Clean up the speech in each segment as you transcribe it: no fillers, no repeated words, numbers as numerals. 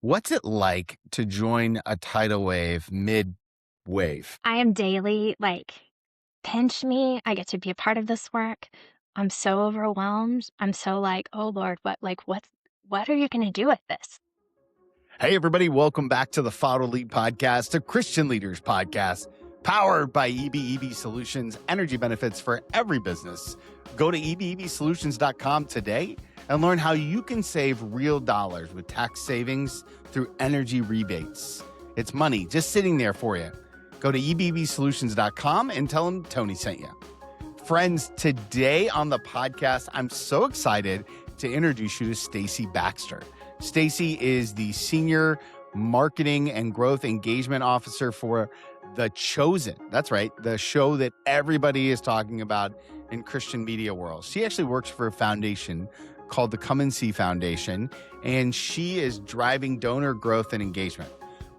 What's it like to join a tidal wave mid-wave? I am daily pinch me. I get to be a part of this work. I'm so overwhelmed. I'm so like, oh Lord, what are you going to do with this? Hey, everybody, welcome back to the Follow2Lead Podcast, a Christian leaders podcast powered by EBEB Solutions, energy benefits for every business. Go to ebebsolutions.com today and learn how you can save real dollars with tax savings through energy rebates. It's money just sitting there for you. Go to ebebsolutions.com and tell them Tony sent you. Friends, today on the podcast, I'm so excited to introduce you to Stacey Baxter. Stacey is the Senior Marketing and Growth Engagement Officer for The Chosen. That's right, the show that everybody is talking about in Christian media world. She actually works for a foundation called the Come and See Foundation, and she is driving donor growth and engagement.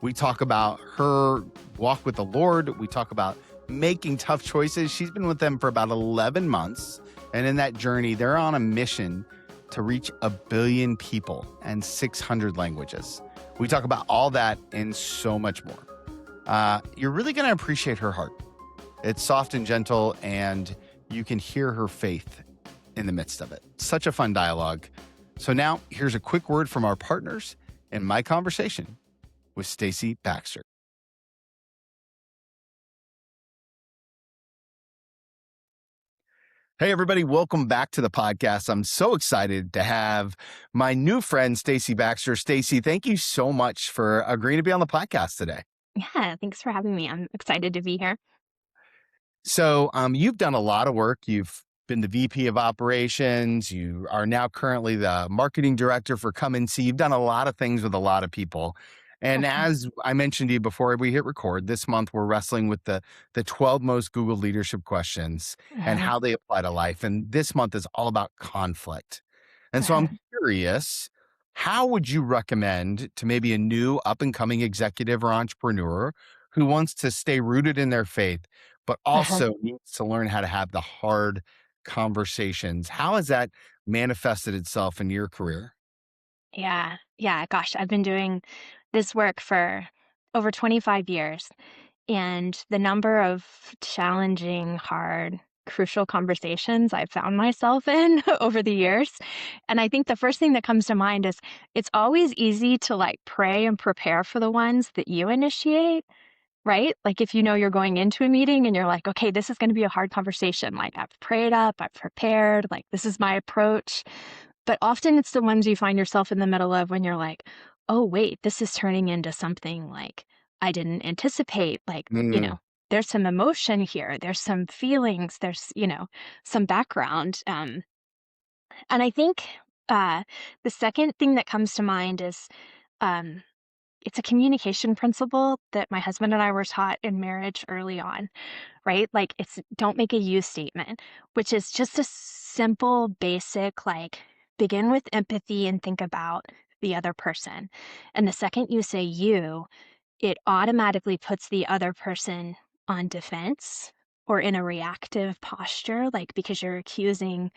We talk about her walk with the Lord. We talk about making tough choices. She's been with them for about 11 months. And in that journey, they're on a mission to reach 1 billion people and 600 languages. We talk about all that and so much more. You're really going to appreciate her heart. It's soft and gentle, and you can hear her faith in the midst of it. Such a fun dialogue. So now here's a quick word from our partners in my conversation with Stacey Baxter. Hey, everybody. Welcome back to the podcast. I'm so excited to have my new friend, Stacey Baxter. Stacey, thank you so much for agreeing to be on the podcast today. Yeah, thanks for having me. I'm excited to be here. So you've done a lot of work. You've been the VP of operations. You are now currently the marketing director for Come and See. You've done a lot of things with a lot of people. And as I mentioned to you before we hit record, this month we're wrestling with the 12 most Googled leadership questions and how they apply to life. And this month is all about conflict. And so I'm curious, how would you recommend to maybe a new up and coming executive or entrepreneur who wants to stay rooted in their faith, but also needs to learn how to have the hard conversations? How has that manifested itself in your career? Yeah. Gosh, I've been doing this work for over 25 years. And the number of challenging, hard, crucial conversations I've found myself in over the years. And I think the first thing that comes to mind is it's always easy to pray and prepare for the ones that you initiate, right? Like if you know you're going into a meeting and you're like, okay, this is going to be a hard conversation. Like I've prayed up, I've prepared, like this is my approach. But often it's the ones you find yourself in the middle of when you're like, oh, wait, this is turning into something like I didn't anticipate. There's some emotion here. There's some feelings. There's, some background. And I think the second thing that comes to mind is it's a communication principle that my husband and I were taught in marriage early on, right? Like it's don't make a you statement, which is just a simple, basic, begin with empathy and think about the other person. And the second you say you, it automatically puts the other person on defense or in a reactive posture, because you're accusing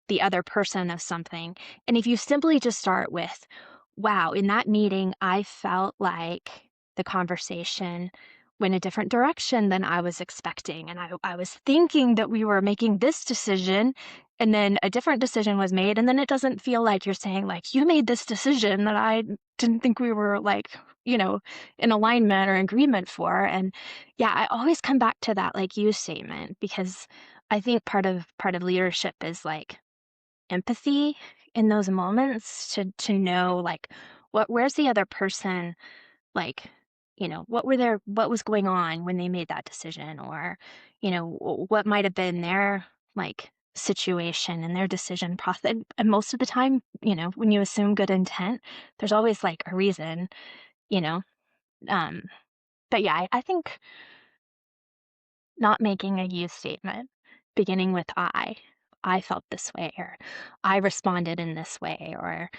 the other person of something. And if you simply just start with, wow, in that meeting, I felt like the conversation went a different direction than I was expecting. And I was thinking that we were making this decision, and then a different decision was made. And then it doesn't feel like you're saying, you made this decision that I didn't think we were in alignment or agreement for. And yeah, I always come back to that you statement, because I think part of leadership is empathy in those moments to know where's the other person, what was going on when they made that decision, or what might have been their situation and their decision process. And most of the time, when you assume good intent, there's always a reason, um but yeah, I think not making a you statement, beginning with I felt this way, or I responded in this way, or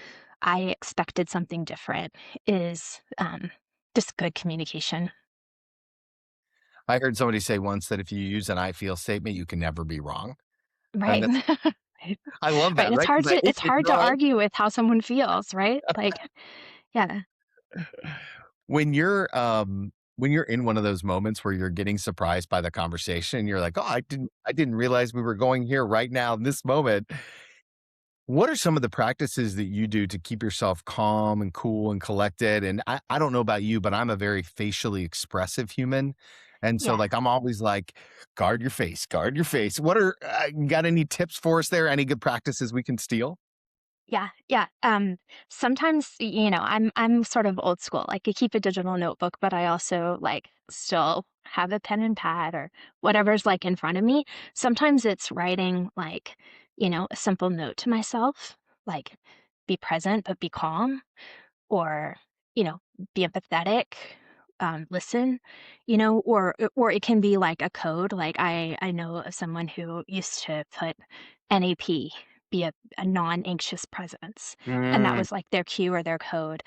I expected something different, is just good communication. I heard somebody say once that if you use an I feel statement, you can never be wrong. And Right. I love Right. that, It's right? hard 'Cause I to hate it's hard to no, argue with how someone feels, right? Yeah. When you're in one of those moments where you're getting surprised by the conversation, you're like, "Oh, I didn't realize we were going here right now in this moment." What are some of the practices that you do to keep yourself calm and cool and collected? And I don't know about you, but I'm a very facially expressive human. And so Yeah. like I'm always like, guard your face, guard your face. What are got any tips for us there? Any good practices we can steal? Yeah, yeah. Sometimes, I'm sort of old school. Like I keep a digital notebook, but I also like still have a pen and pad or whatever's like in front of me. Sometimes it's writing like, a simple note to myself, like be present but be calm, or you know be empathetic, listen, or it can be like a code. Like I know of someone who used to put NAP, be a non-anxious presence, and that Mm, was like their cue or their code.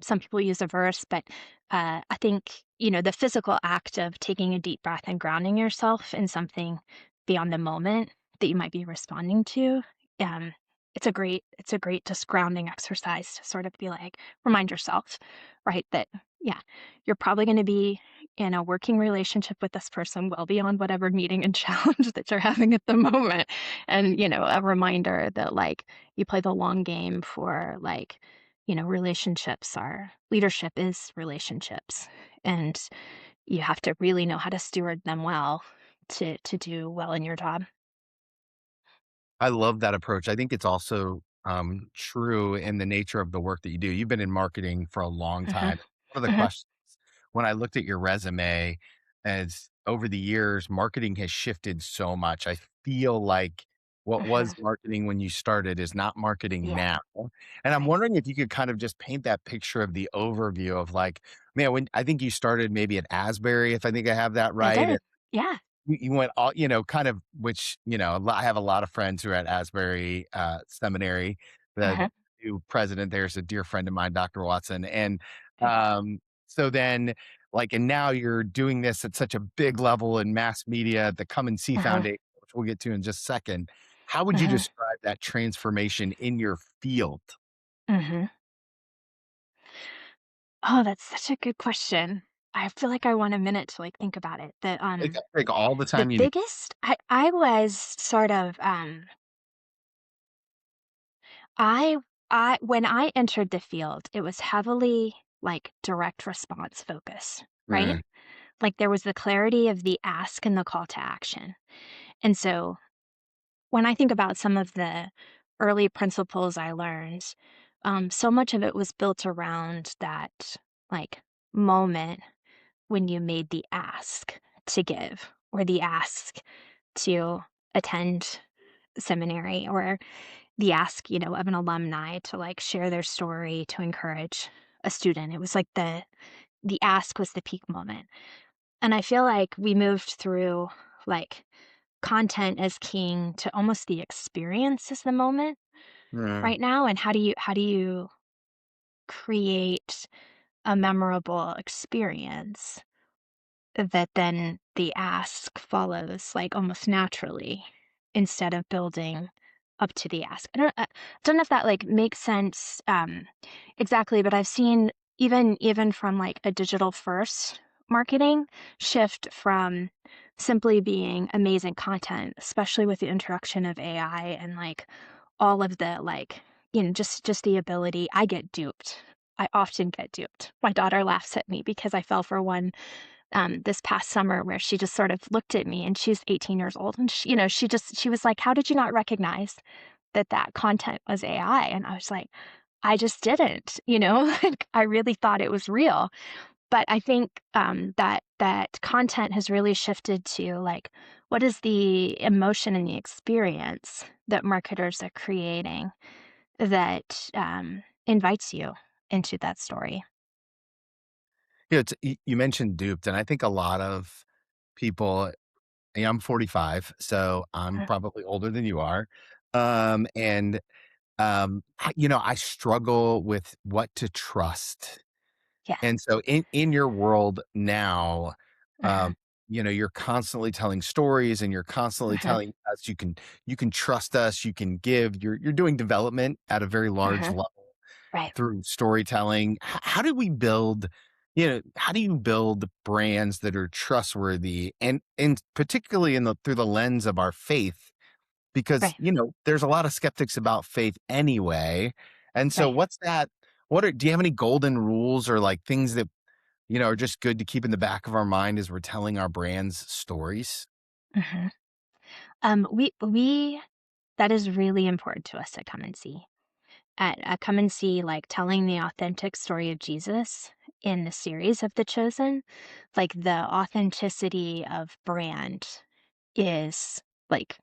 Some people use a verse, but I think the physical act of taking a deep breath and grounding yourself in something beyond the moment that you might be responding to. um, it's a great just grounding exercise to sort of be like, remind yourself, right, that yeah, you're probably going to be in a working relationship with this person well beyond whatever meeting and challenge that you're having at the moment. And a reminder that like you play the long game for like, relationships are leadership is relationships, and you have to really know how to steward them well to do well in your job. I love that approach. I think it's also true in the nature of the work that you do. You've been in marketing for a long Hmm. time. One of the Hmm. questions when I looked at your resume as over the years, marketing has shifted so much. I feel like what was Hmm. marketing when you started is not marketing Yeah. now. And I'm Right. wondering if you could kind of just paint that picture of the overview of like, man, when I think you started maybe at Asbury, if I think I have that I right. did. Yeah. You went all kind of which, I have a lot of friends who are at Asbury, Seminary. The Hmm. new president there is a dear friend of mine, Dr. Watson, and, Okay. so then, like and now you're doing this at such a big level in mass media at the Come and See Hmm. Foundation, which we'll get to in just a second. How would you Hmm. describe that transformation in your field? Hmm. Oh, that's such a good question. I feel like I want a minute to like think about it. Take all the The time you need. biggest I was sort of I I when I entered the field, it was heavily like direct response focus, right? Mm, Like there was the clarity of the ask and the call to action. And so when I think about some of the early principles I learned, so much of it was built around that like moment when you made the ask to give, or the ask to attend seminary, or the ask, of an alumni to like share their story to encourage a student. It was like the ask was the peak moment. And I feel like we moved through like content as king to almost the experience as the moment mm. right now. And how do you create a memorable experience that then the ask follows like almost naturally, instead of building up to the ask. I don't know if that like makes sense exactly, but I've seen even from like a digital first marketing shift from simply being amazing content, especially with the introduction of AI and like all of the like, just the ability. I get duped. I often get duped. My daughter laughs at me because I fell for one this past summer, where she just sort of looked at me, and she's 18 years old, and she was like, "How did you not recognize that content was AI?" And I was like, "I just didn't," like I really thought it was real. But I think that content has really shifted to like, what is the emotion and the experience that marketers are creating that invites you into that story. You mentioned duped, and I think a lot of people. I'm 45, so I'm Mhm. probably older than you are. And I struggle with what to trust. Yeah. And so in your world now, Hmm. um, you're constantly telling stories and you're constantly Hmm. telling us you can trust us, you can give. You're doing development at a very large Hmm. level. Right. through storytelling. How do we build, how do you build brands that are trustworthy and particularly through the lens of our faith? Because, Right. there's a lot of skeptics about faith anyway. And so Right. do you have any golden rules or like things that, are just good to keep in the back of our mind as we're telling our brands stories? hmm we that is really important to us at Come and See. At Come and See, like telling the authentic story of Jesus in the series of The Chosen, like the authenticity of brand is like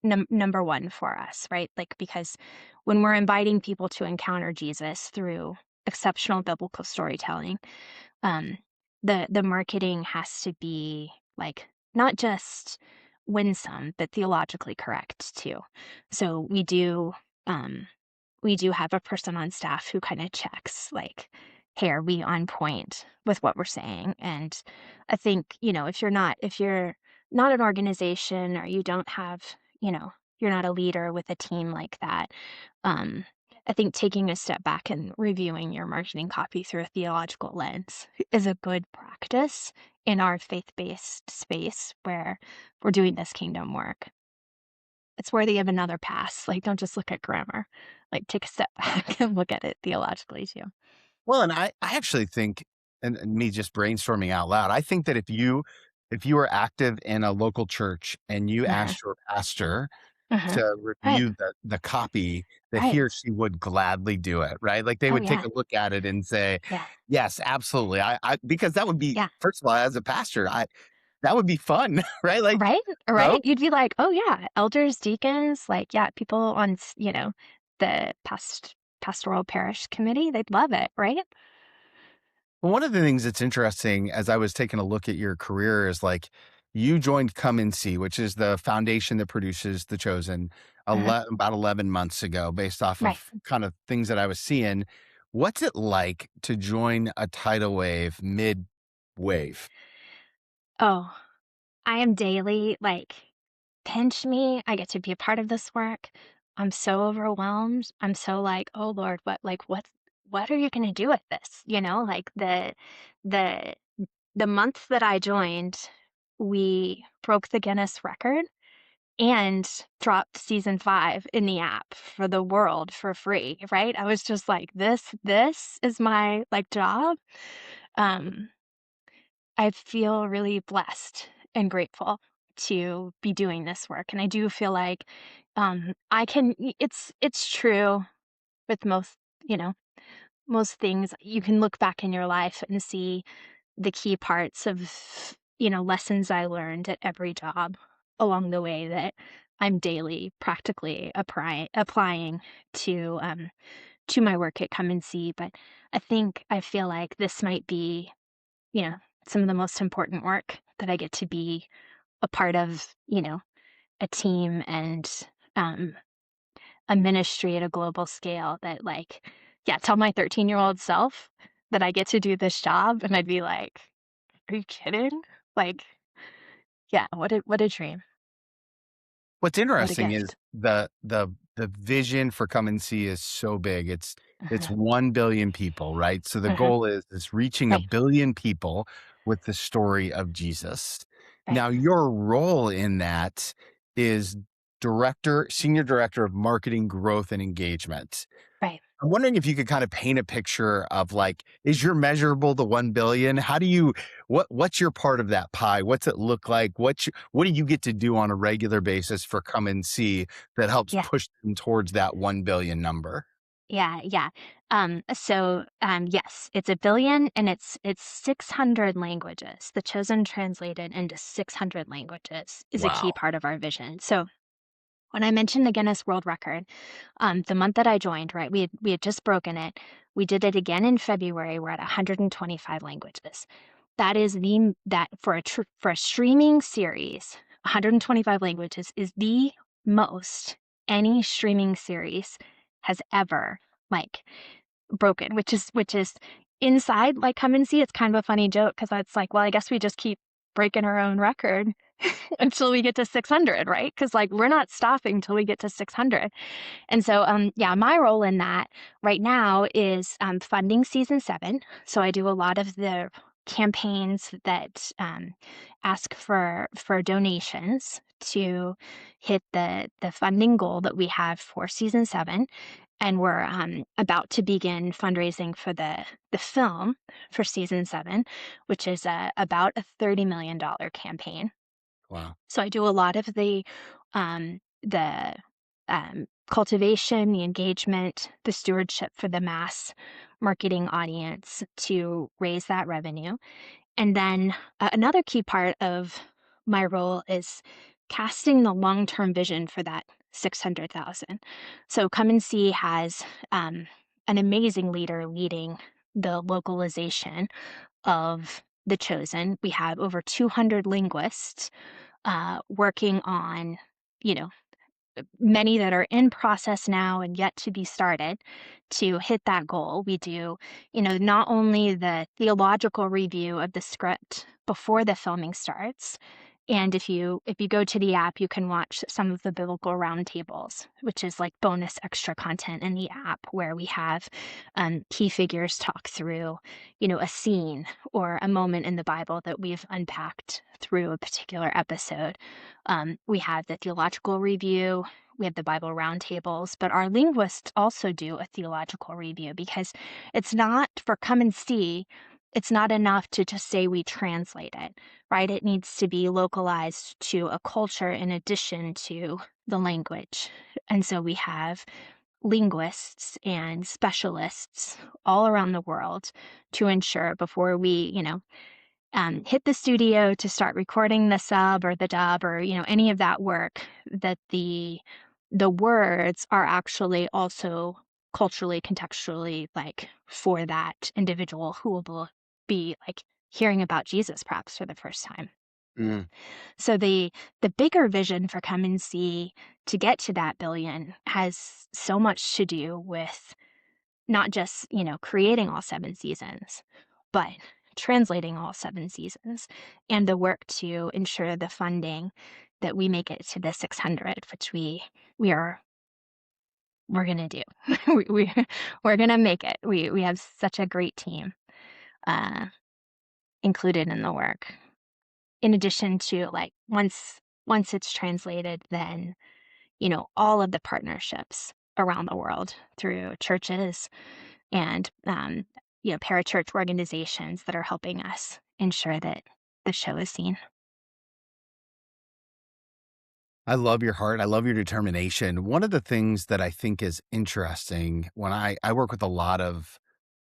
number one for us, right? Like, because when we're inviting people to encounter Jesus through exceptional biblical storytelling, um, the marketing has to be like not just winsome, but theologically correct too. So um, we do have a person on staff who kind of checks like, hey, are we on point with what we're saying? And I think, if you're not an organization or you don't have, you're not a leader with a team like that, um, I think taking a step back and reviewing your marketing copy through a theological lens is a good practice in our faith-based space where we're doing this kingdom work. It's worthy of another pass. Like, don't just look at grammar. Like, take a step back and look at it theologically too. Well, and I actually think, and me just brainstorming out loud, I think that if you were active in a local church and you Uh-huh. asked your pastor Uh-huh. to Right. review the copy, that he Right. or she would gladly do it, right? Like, they Oh, would take yeah. a look at it and say, Yeah. "Yes, absolutely." Because that would be, Yeah. first of all, as a pastor, that would be fun, right? Like, Right? Right? so You'd be like, "Oh, yeah, elders, deacons, like, yeah, people on, the pastoral parish committee, they'd love it," right? well, one of the things that's interesting as I was taking a look at your career is like you joined Come and See, which is the foundation that produces The Chosen, Uh-huh. about 11 months ago, based off Right. of kind of things that I was seeing. What's it like to join a tidal wave mid wave? Oh, I am daily, like, pinch me, I get to be a part of this work. I'm so overwhelmed. I'm so like, "Oh, Lord, what are you gonna do with this?" Like, the the month that I joined, we broke the Guinness record and dropped season 5 in the app for the world for free, right? I was just like, "This is my, like, job?" Um, I feel really blessed and grateful to be doing this work, and I do feel like, I can it's true with you know, most things. You can look back in your life and see the key parts of, lessons I learned at every job along the way that I'm daily practically applying to my work at Come and See. But I feel like this might be, you know, some of the most important work that I get to be a part of, a team and um, a ministry at a global scale that, like, yeah, tell my 13-year-old self that I get to do this job, and I'd be like, "Are you kidding?" Like, yeah, what a dream. What's What a interesting is gift. the vision for Come and See is so big. It's Mhm, 1 billion people, right? So the mhm, goal is reaching a right, billion people with the story of Jesus. right, Now, your role in that is senior director of marketing, growth, and engagement. right. I'm wondering if you could kind of paint a picture of like, is your measurable the 1 billion? How do you, what's your part of that pie? What's it look like? What do you get to do on a regular basis for Come and See that helps Yeah, push them towards that 1 billion number? yeah, yeah. Yes, it's a billion and it's 600 languages. The Chosen translated into 600 languages is a key Wow. part of our vision. So when I mentioned the Guinness World Record, the month that I joined, right, we had just broken it. We did it again in February. We're at 125 languages. That is that for a streaming series, 125 languages is the most any streaming series has ever like broken, which is inside like Come and See. It's kind of a funny joke because it's like, well, I guess we just keep breaking our own record until we get to 600, right? Because like we're not stopping till we get to 600. And so, yeah, my role in that right now is funding season 7. So I do a lot of the campaigns that ask for donations to hit the funding goal that we have for season 7. And we're about to begin fundraising for the film for season 7, which is about a $30 million campaign. Wow. So I do a lot of the cultivation, the engagement, the stewardship for the mass marketing audience to raise that revenue. And then another key part of my role is casting the long-term vision for that 600,000. So Come and See has an amazing leader leading the localization of The Chosen. We have over 200 linguists working on, you know, many that are in process now and yet to be started to hit that goal. We do, not only the theological review of the script before the filming starts. And if you go to the app, you can watch some of the biblical roundtables, which is like bonus extra content in the app where we have key figures talk through, a scene or a moment in the Bible that we've unpacked through a particular episode. We have the theological review, we have the Bible roundtables, but our linguists also do a theological review because it's not for Come and See. It's not enough to just say we translate it, right? It needs to be localized to a culture in addition to the language. And so we have linguists and specialists all around the world to ensure before we, hit the studio to start recording the sub or the dub or any of that work, that the words are actually also culturally, contextually, like for that individual who will be like hearing about Jesus perhaps for the first time. Mm. So the bigger vision for Come and See to get to that billion has so much to do with not just, creating all 7 seasons, but translating all 7 seasons and the work to ensure the funding that we make it to the 600, which we're gonna do. We're gonna make it. We have such a great team uh, included in the work. In addition to like once it's translated, then all of the partnerships around the world through churches and parachurch organizations that are helping us ensure that the show is seen. I love your heart. I love your determination. One of the things that I think is interesting when I work with a lot of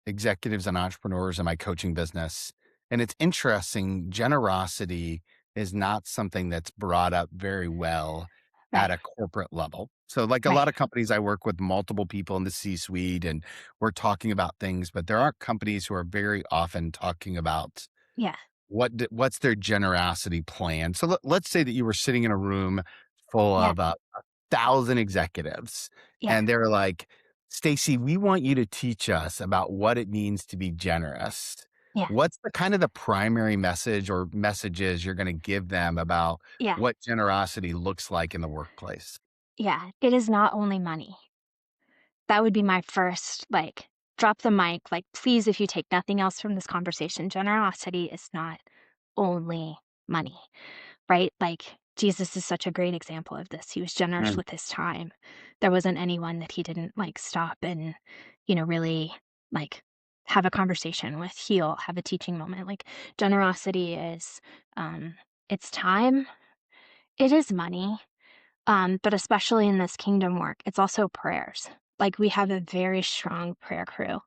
executives and entrepreneurs in my coaching business, and it's interesting, generosity is not something that's brought up very well Right, at a corporate level. So, like a right, lot of companies, I work with multiple people in the C-suite and we're talking about things, but there aren't companies who are very often talking about yeah, what's their generosity plan? So let's say that you were sitting in a room full yeah, of 1,000 executives, yeah, and they're like, "Stacey, we want you to teach us about what it means to be generous." yeah, What's the kind of the primary message or messages you're going to give them about yeah, what generosity looks like in the workplace? yeah. It is not only money. That would be my first, like, drop the mic. Like, please, if you take nothing else from this conversation, generosity is not only money, right? Like, Jesus is such a great example of this. He was generous Mm. with his time. There wasn't anyone that he didn't like stop and, really like have a conversation with, heal, have a teaching moment. Like, generosity is, um, it's time, it is money, but especially in this kingdom work, it's also prayers. Like we have a very strong prayer crew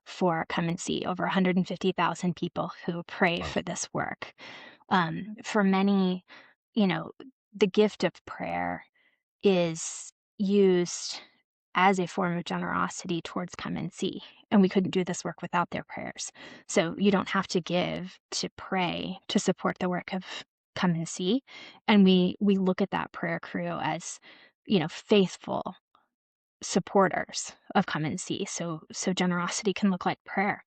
for Come and See, over 150,000 people who pray Wow. for this work. For many, you know, the gift of prayer is used as a form of generosity towards Come and See. And we couldn't do this work without their prayers. So you don't have to give to pray to support the work of Come and See. And we look at that prayer crew as, faithful supporters of Come and See. So generosity can look like prayer.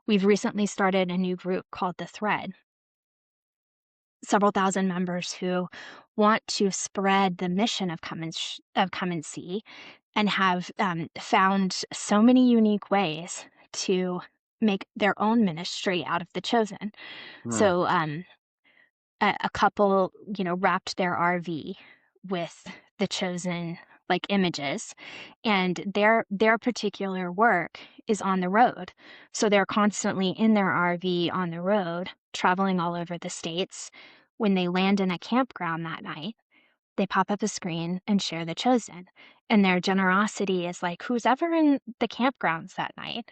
We've recently started a new group called The Thread. several thousand members who want to spread the mission of Come and See, and have found so many unique ways to make their own ministry out of the chosen. Hmm. So a couple, wrapped their RV with the chosen like images, and their particular work is on the road. So they're constantly in their RV on the road, traveling all over the states. When they land in a campground that night, they pop up a screen and share the chosen. And their generosity is like, who's ever in the campgrounds that night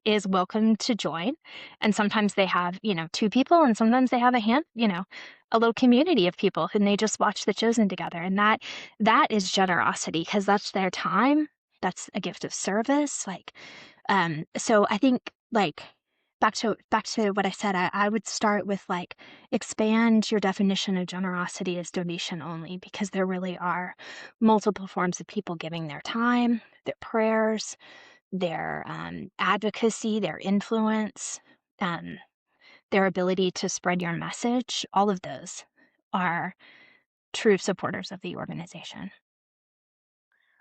is welcome to join. And sometimes they have, two people, and sometimes they have a little community of people who they just watch The Chosen together. And that is generosity, because that's their time. That's a gift of service. So I think, like, back to what I said, I would start with, like, expand your definition of generosity as donation only, because there really are multiple forms of people giving their time, their prayers, their advocacy, their influence, um, their ability to spread your message. All of those are true supporters of the organization.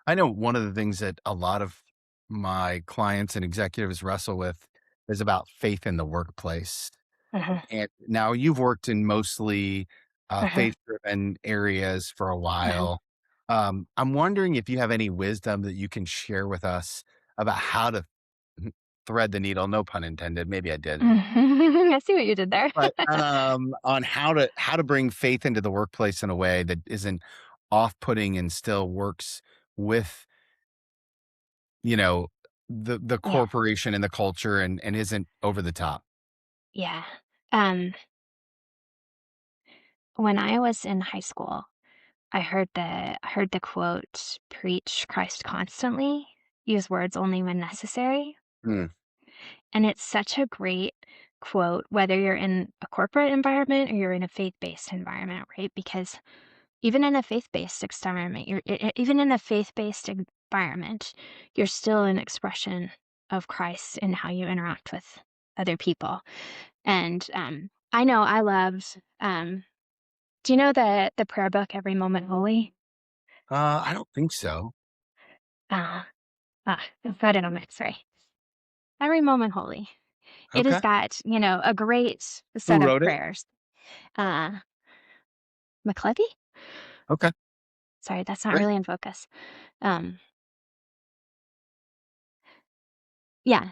I know one of the things that a lot of my clients and executives wrestle with is about faith in the workplace. Mhm, And now you've worked in mostly mhm, faith-driven areas for a mhm. while. I'm wondering if you have any wisdom that you can share with us about how to thread the needle. No pun intended. Maybe I did. I see what you did there. But on how to bring faith into the workplace in a way that isn't off-putting and still works with you know the Yeah, corporation and the culture and isn't over the top. yeah. Um, when I was in high school, I heard the quote, "Preach Christ constantly, use words only when necessary." Mm, And it's such a great quote, whether you're in a corporate environment or you're in a faith-based environment, right? Because even in a faith-based environment, even in a faith-based environment, you're still an expression of Christ in how you interact with other people. And I know I love. Do you know the prayer book Every Moment Holy? I don't think so. Uh, I've got it on my Sorry. Every Moment Holy. It has Okay. got, a great Who set of wrote it? prayers. Uh, McClevey? Okay, Sorry, that's not great. really in focus. Um, yeah,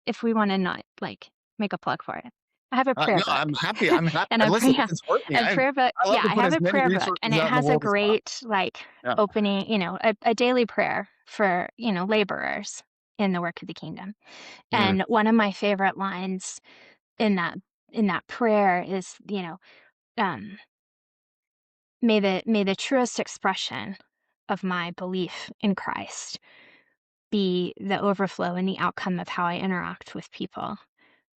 if we wanna not, like, make a plug for it. I have a prayer No, book. I'm happy. And a Listen, prayer if it's working, a prayer book I love yeah, to I put have as a many prayer book, and resources it out in the has a world as possible. great, like, Yeah, opening, a daily prayer for, laborers in the work of the kingdom. mm, And one of my favorite lines in that prayer is, um, may the truest expression of my belief in Christ be the overflow and the outcome of how I interact with people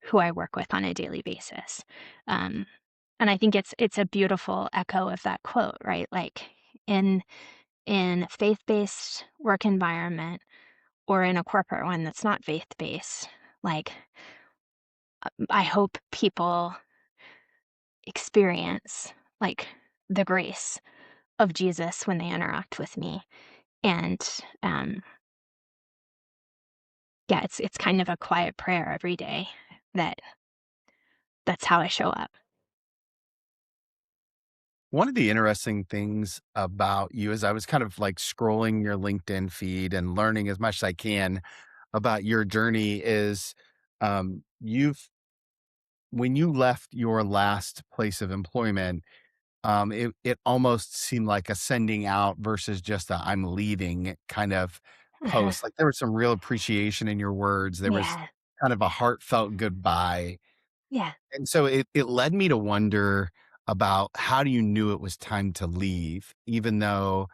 who I work with on a daily basis. Um, and I think it's a beautiful echo of that quote, right? Like, in a faith-based work environment, or in a corporate one that's not faith-based, like, I hope people experience, like, the grace of Jesus when they interact with me. And um, yeah, it's kind of a quiet prayer every day that that's how I show up. one of the interesting things about you is I was kind of like scrolling your LinkedIn feed and learning as much as I can about your journey is, you've when you left your last place of employment, it almost seemed like a sending out versus just a "I'm leaving" kind of Uh-huh. post. Like, there was some real appreciation in your words. There was Yeah, kind of a heartfelt goodbye. yeah, And so it led me to wonder about how do you knew it was time to leave, even though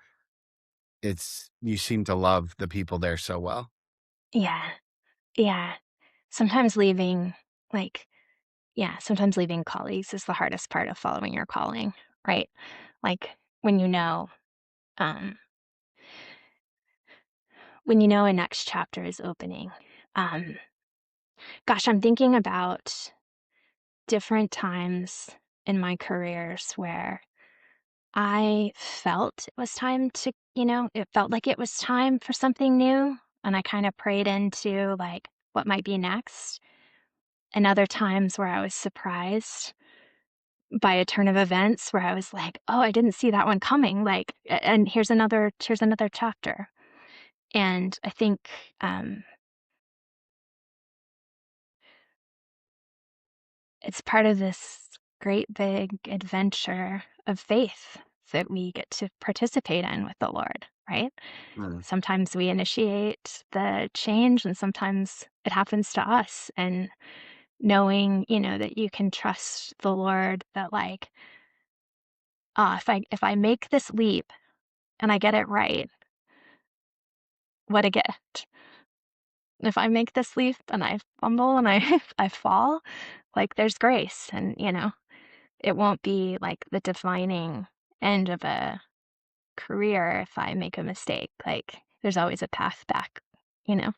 you seem to love the people there so well? yeah, yeah. Sometimes leaving, like, yeah, sometimes leaving colleagues is the hardest part of following your calling, right? Like, when um, a next chapter is opening. Um, Gosh, I'm thinking about different times. in my careers where I felt it was time to, it felt like it was time for something new. And I kind of prayed into like what might be next. And other times where I was surprised by a turn of events where I was like, "Oh, I didn't see that one coming." Like, and here's another chapter. And I think um, it's part of this great big adventure of faith that we get to participate in with the Lord, right? Mm. Sometimes we initiate the change, and sometimes it happens to us. And knowing, that you can trust the Lord, that like, if I make this leap and I get it right, what a gift. If I make this leap and I fumble and I I fall, like there's grace, and it won't be like the defining end of a career if I make a mistake. Like there's always a path back, you know,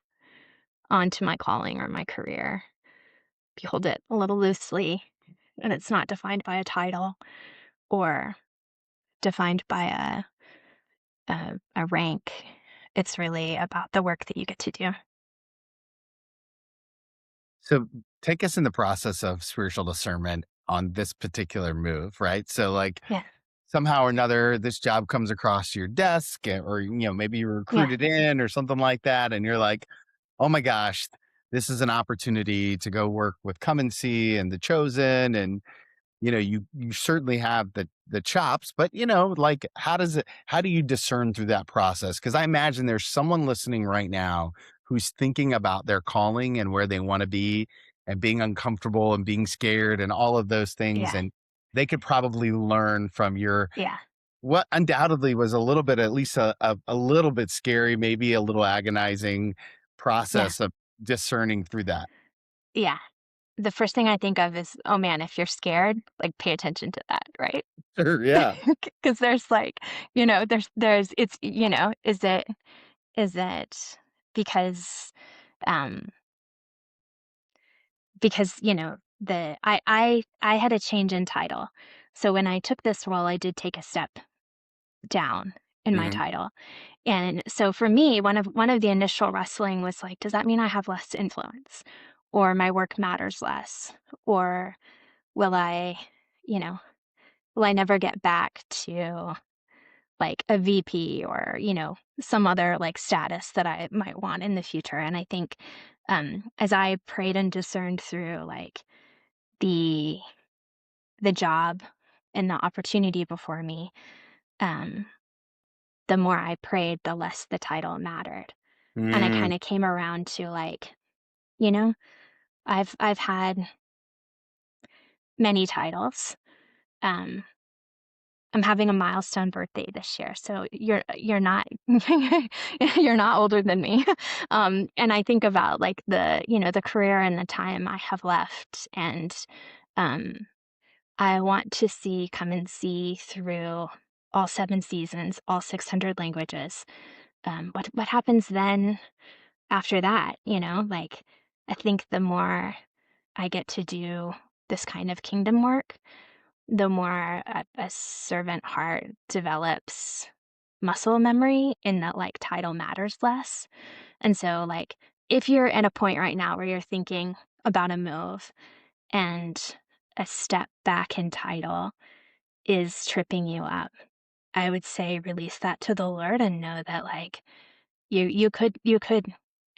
onto my calling or my career. If you hold it a little loosely and it's not defined by a title or defined by a rank, it's really about the work that you get to do. So take us in the process of spiritual discernment on this particular move, right? So like Yeah. somehow or another, this job comes across your desk or, maybe you're Yeah. recruited in or something like that. And you're like, oh my gosh, this is an opportunity to go work with Come and See and The Chosen. And you certainly have the chops, but like how do you discern through that process? Because I imagine there's someone listening right now who's thinking about their calling and where they want to be and being uncomfortable and being scared and all of those things. Yeah. And they could probably learn from your Yeah. what undoubtedly was a little bit, at least a little bit scary, maybe a little agonizing Yeah. process of discerning through that. Yeah. The first thing I think of is, oh man, if you're scared, like pay attention to that, right? Sure. Yeah. Because there's like, it's, is it because, um, I had a change in title. So when I took this role, I did take a step down in my Hmm. title. And so for me, one of the initial wrestling was like, does that mean I have less influence or my work matters less? Or will I, you know, will I never get back to like a VP or, some other like status that I might want in the future? And I think as I prayed and discerned through like the the job and the opportunity before me, um, the more I prayed, the less the title mattered. And I Mm. kind of came around to like, you know, I've had many titles. Um, I'm having a milestone birthday this year, so you're not you're not older than me. And I think about like the career and the time I have left, and um, I want to come and see through all 7 seasons, all 600 languages. What happens then after that? Like I think the more I get to do this kind of kingdom work, the more a servant heart develops muscle memory in that like title matters less. And so like if you're at a point right now where you're thinking about a move and a step back in title is tripping you up, I would say release that to the Lord and know that like you could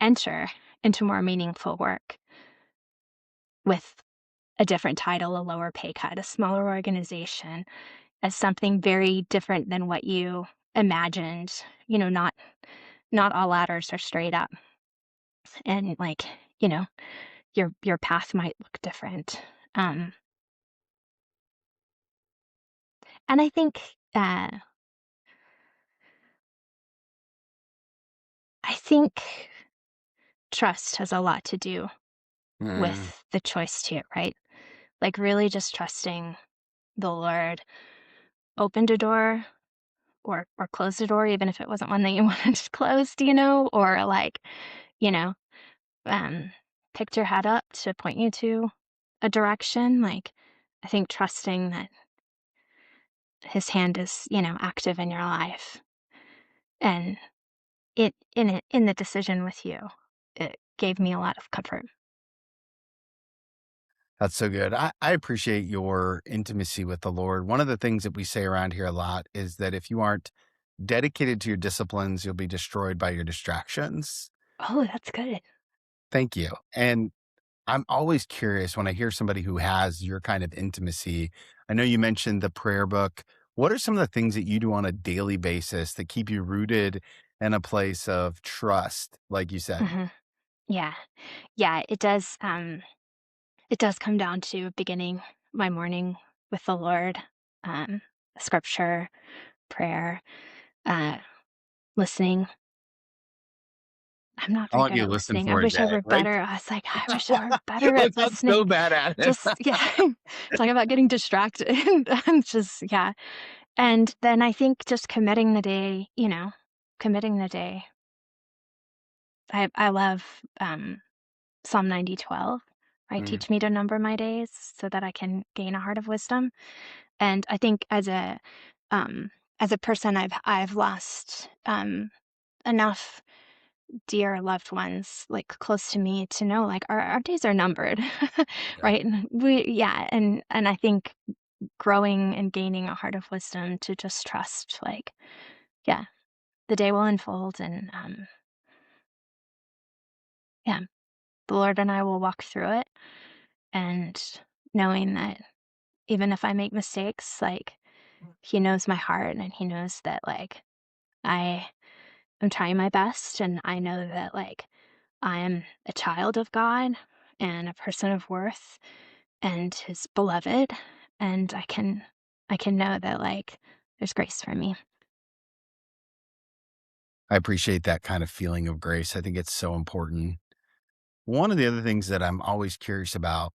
enter into more meaningful work with a different title, a lower pay cut, a smaller organization, as something very different than what you imagined. Not all ladders are straight up, and like you know, your path might look different. Um, and uh, I think trust has a lot to do Mm. with the choice too, right? Like really just trusting the Lord opened a door or closed a door, even if it wasn't one that you wanted closed, or like, you know, um, picked your head up to point you to a direction. Like, I think trusting that his hand is, active in your life, and in the decision with you, it gave me a lot of comfort. That's so good. I appreciate your intimacy with the Lord. One of the things that we say around here a lot is that if you aren't dedicated to your disciplines, you'll be destroyed by your distractions. Oh, that's good. Thank you. And I'm always curious when I hear somebody who has your kind of intimacy. I know you mentioned the prayer book. What are some of the things that you do on a daily basis that keep you rooted in a place of trust, like you said? Mhm. Yeah. Yeah, it does come down to beginning my morning with the Lord, um, scripture, prayer, uh, listening. I'm not How very long do good you at listen listening. I for a wish I day, were right? better. I was like, I wish I were better Like, at I'm so listening. bad at it. Just, yeah, talk about getting distracted. I'm just, yeah. And then I think just committing the day, committing the day. I love Psalm 90:12, right? Mm, Teach me to number my days so that I can gain a heart of wisdom. And I think um, as a person, I've lost enough dear loved ones like close to me to know like our days are numbered, yeah. right? And and I think growing and gaining a heart of wisdom to just trust, like, yeah, the day will unfold, and yeah, the Lord and I will walk through it, and knowing that even if I make mistakes, like, He knows my heart, and He knows that, like, I am trying my best, and I know that, like, I am a child of God and a person of worth and His beloved, and I can know that, like, there's grace for me. I appreciate that kind of feeling of grace. I think it's so important. One of the other things that I'm always curious about,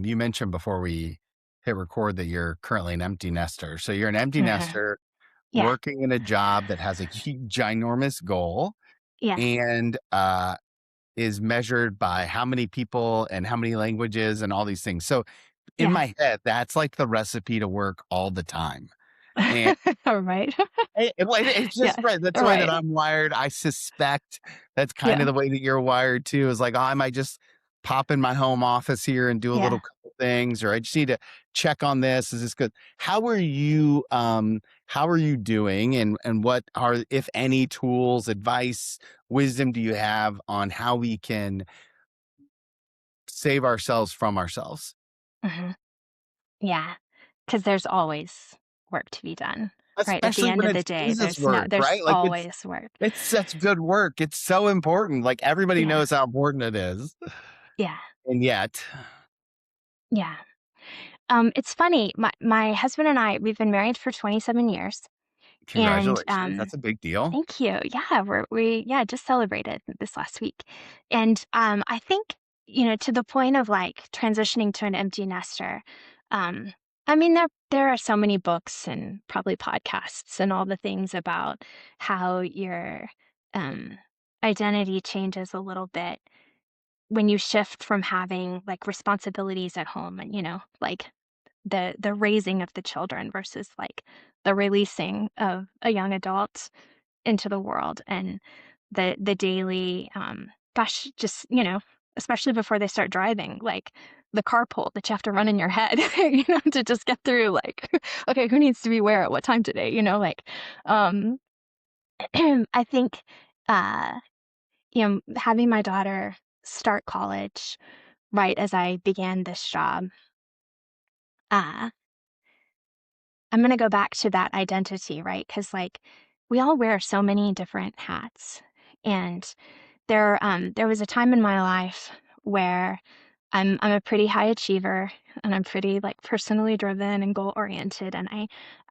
you mentioned before we hit record that you're currently an empty nester. So you're an empty Mhm. nester Yeah, working in a job that has a ginormous goal yeah, and is measured by how many people and how many languages and all these things. So in yeah. my head, that's like the recipe to work all the time. Right. It's just Yeah, right. That's the way that right. I'm wired. I suspect that's kind of Yeah, the way that you're wired too. Is like, oh, I might just pop in my home office here and do a little yeah. couple things, or I just need to check on this. Is this good? How are you doing? And what are, if any, tools, advice, wisdom do you have on how we can save ourselves from ourselves? Mhm. Yeah, because there's always work to be done, right? At the Especially end when of the it's day, Jesus work, there's right? Like always work. it's such good work. It's so important. Like everybody Yeah, knows how important it is. yeah, And yet, yeah. It's funny, my husband and I, we've been married for 27 years, and, congratulations. That's a big deal. thank you. Yeah, we just celebrated this last week. And I think, to the point of like transitioning to an empty nester, um, I mean, there are so many books and probably podcasts and all the things about how your um, identity changes a little bit when you shift from having like responsibilities at home and, like the raising of the children versus like the releasing of a young adult into the world, and the daily gosh, just, especially before they start driving, like the carpool that you have to run in your head, to just get through, like, okay, who needs to be where at what time today, like, um I think uh having my daughter start college right as I began this job, uh I'm going to go back to that identity, right? Because, like, we all wear so many different hats. And there was a time in my life where I'm a pretty high achiever, and I'm pretty like personally driven and goal oriented. And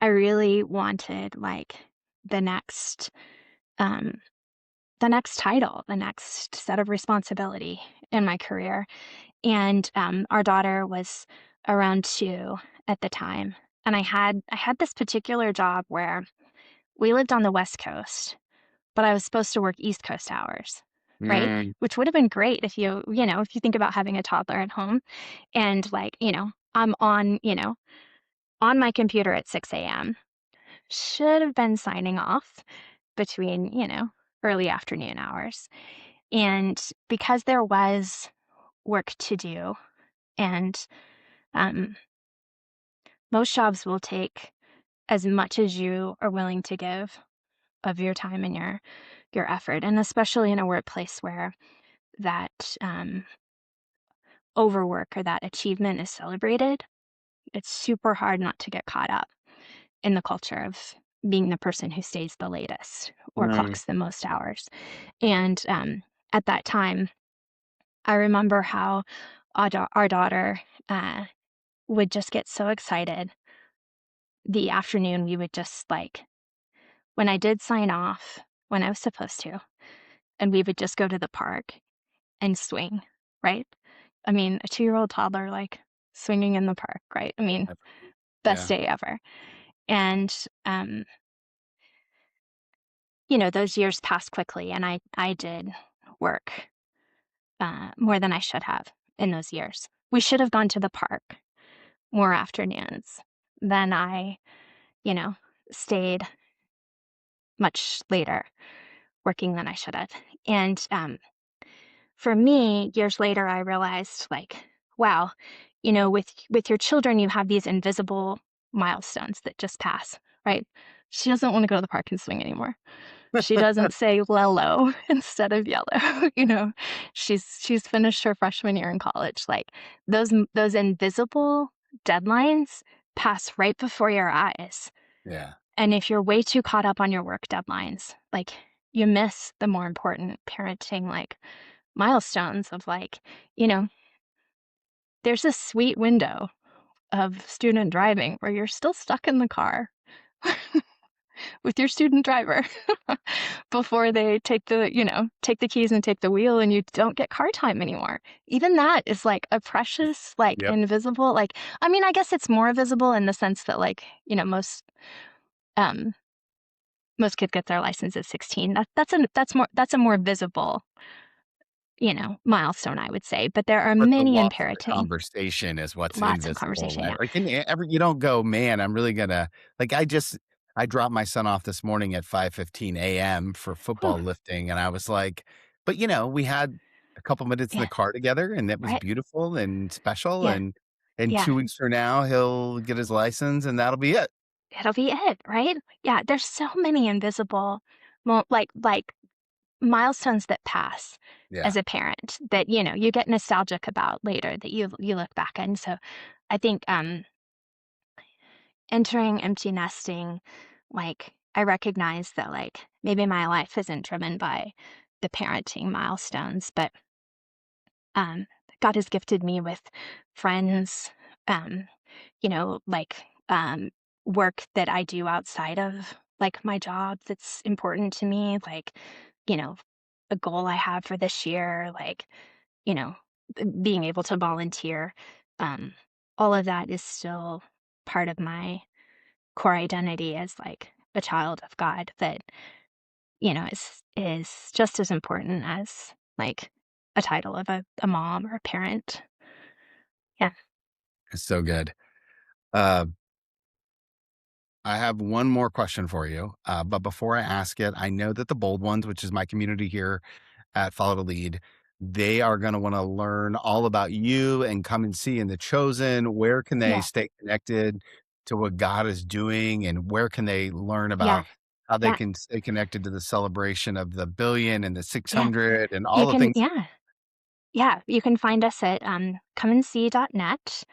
I really wanted like the next, um, the next title, the next set of responsibility in my career. And our daughter was around 2 at the time, and I had this particular job where we lived on the West Coast, but I was supposed to work East Coast hours, right? Mm, Which would have been great if you think about having a toddler at home and, like, I'm on, on my computer at 6 a.m. Should have been signing off between, early afternoon hours. And because there was work to do, and um, most jobs will take as much as you are willing to give of your time and your effort, and especially in a workplace where that overwork or that achievement is celebrated, it's super hard not to get caught up in the culture of being the person who stays the latest or Mm, clocks the most hours. And at that time, I remember how our daughter would just get so excited. The afternoon, we would just like, when I did sign off, when I was supposed to, and we would just go to the park and swing, right? I mean, a 2-year-old toddler, like swinging in the park, right? I mean, best yeah. day ever. And, um, those years passed quickly, and I did work more than I should have in those years. We should have gone to the park more afternoons than I, you know, stayed much later working than I should have. And for me, years later, I realized like, wow, with your children, you have these invisible milestones that just pass, right? She doesn't want to go to the park and swing anymore. She doesn't say "lello" instead of "yellow," you know? She's finished her freshman year in college, like, those invisible deadlines pass right before your eyes, Yeah. and if you're way too caught up on your work deadlines, like, you miss the more important parenting, like, milestones of, like, you know, there's a sweet window of student driving where you're still stuck in the car with your student driver before they take the keys and take the wheel and you don't get car time anymore. Even that is like a precious, like Yep. invisible, like, I mean, I guess it's more visible in the sense that like, um, most kids get their license at 16. That's a more visible, milestone, I would say. But there are But the many in loss of the parenting, conversation is what's lots of invisible, conversation. right? Yeah. Like, and you don't go, "Man, I'm really gonna" like, I dropped my son off this morning at 5:15 AM for Whew. football lifting, and I was like but, we had a couple minutes in Yeah. the car together, and that was Right. beautiful and special, Yeah. and Yeah. 2 weeks from now, he'll get his license, and that'll be it. It'll be it, right? Yeah. There's so many invisible, like milestones that pass Yeah. as a parent that, you get nostalgic about later that you look back and so I think, entering empty nesting, like, I recognize that, like, maybe my life isn't driven by the parenting milestones, but, um, God has gifted me with friends, um, like, work that I do outside of, like, my job that's important to me, like, you know, a goal I have for this year, like, you know, being able to volunteer, um, all of that is still part of my core identity as, like, a child of God that, is just as important as, like, a title of a mom or a parent. Yeah. It's so good. Uh, I have one more question for you, but before I ask it, I know that the bold ones, which is my community here at Follow to Lead, they are going to want to learn all about you and come and see in the chosen. Where can they Yeah. stay connected to what God is doing, and where can they learn Yeah. about how they Yeah. can stay connected to the celebration of the billion and the Yeah. 600 and all You the can things? yeah. Yeah. You can find us at, comeandsee.net.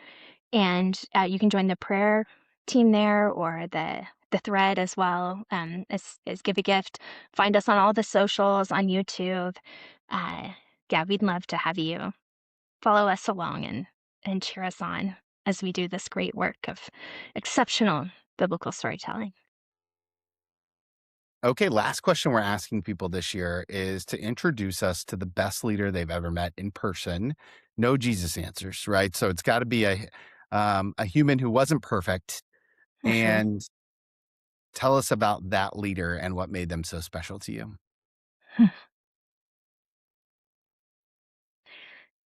And, you can join the prayer team there or the thread as well, as Give a Gift. Find us on all the socials, on YouTube. Uh, yeah, we'd love to have you follow us along and cheer us on as we do this great work of exceptional biblical storytelling. Okay, last question we're asking people this year is to introduce us to the best leader they've ever met in person. No Jesus answers, right? So it's got to be a human who wasn't perfect, Mhm. and tell us about that leader and what made them so special to you.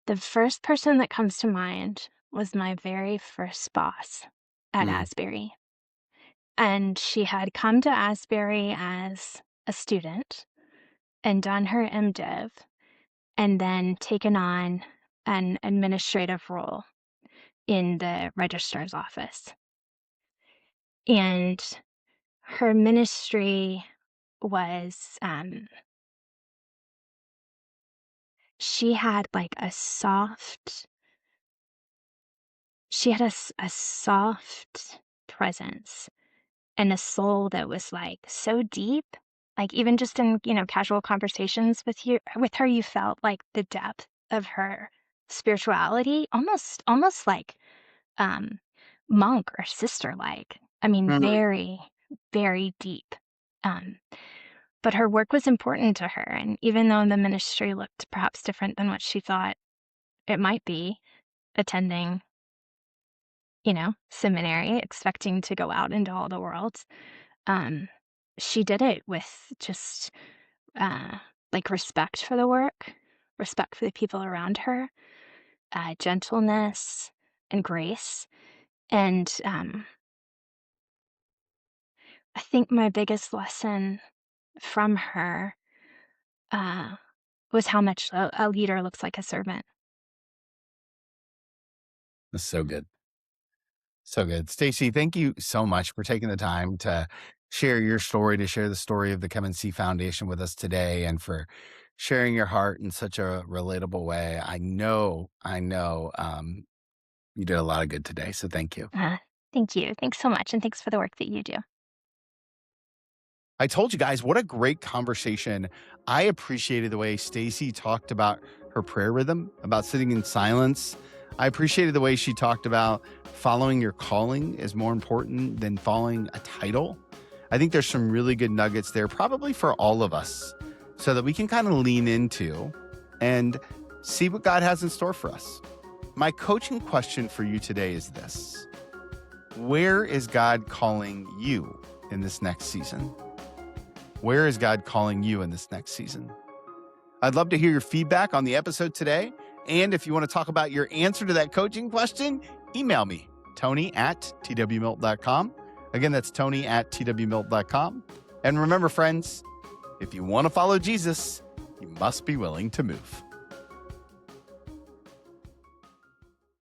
The first person that comes to mind was my very first boss at Mm. Asbury. And she had come to Asbury as a student and done her MDiv and then taken on an administrative role in the registrar's office. And her ministry was, she had like she had a soft presence and a soul that was like so deep. Like even just in, casual conversations with her, you felt like the depth of her spirituality, almost like um monk or sister like. I mean, Mhm. very, very deep. Um, but her work was important to her, and even though the ministry looked perhaps different than what she thought it might be, attending, seminary, expecting to go out into all the world, um, she did it with just uh, like respect for the work, respect for the people around her, gentleness and grace. And I think my biggest lesson from her uh, was how much a leader looks like a servant. That's so good. So good. Stacey, thank you so much for taking the time to share your story, to share the story of the Kevin C. Foundation with us today, and for sharing your heart in such a relatable way. I know, you did a lot of good today. So thank you. Uh, Thank you. Thanks so much. And thanks for the work that you do. I told you guys, what a great conversation. I appreciated the way Stacey talked about her prayer rhythm, about sitting in silence. I appreciated the way she talked about following your calling is more important than following a title. I think there's some really good nuggets there, probably for all of us, so that we can kind of lean into and see what God has in store for us. My coaching question for you today is this: where is God calling you in this next season? Where is God calling you in this next season? I'd love to hear your feedback on the episode today. And if you want to talk about your answer to that coaching question, email me, tony@twmilt.com. Again, that's tony@twmilt.com. And remember, friends, if you want to follow Jesus, you must be willing to move.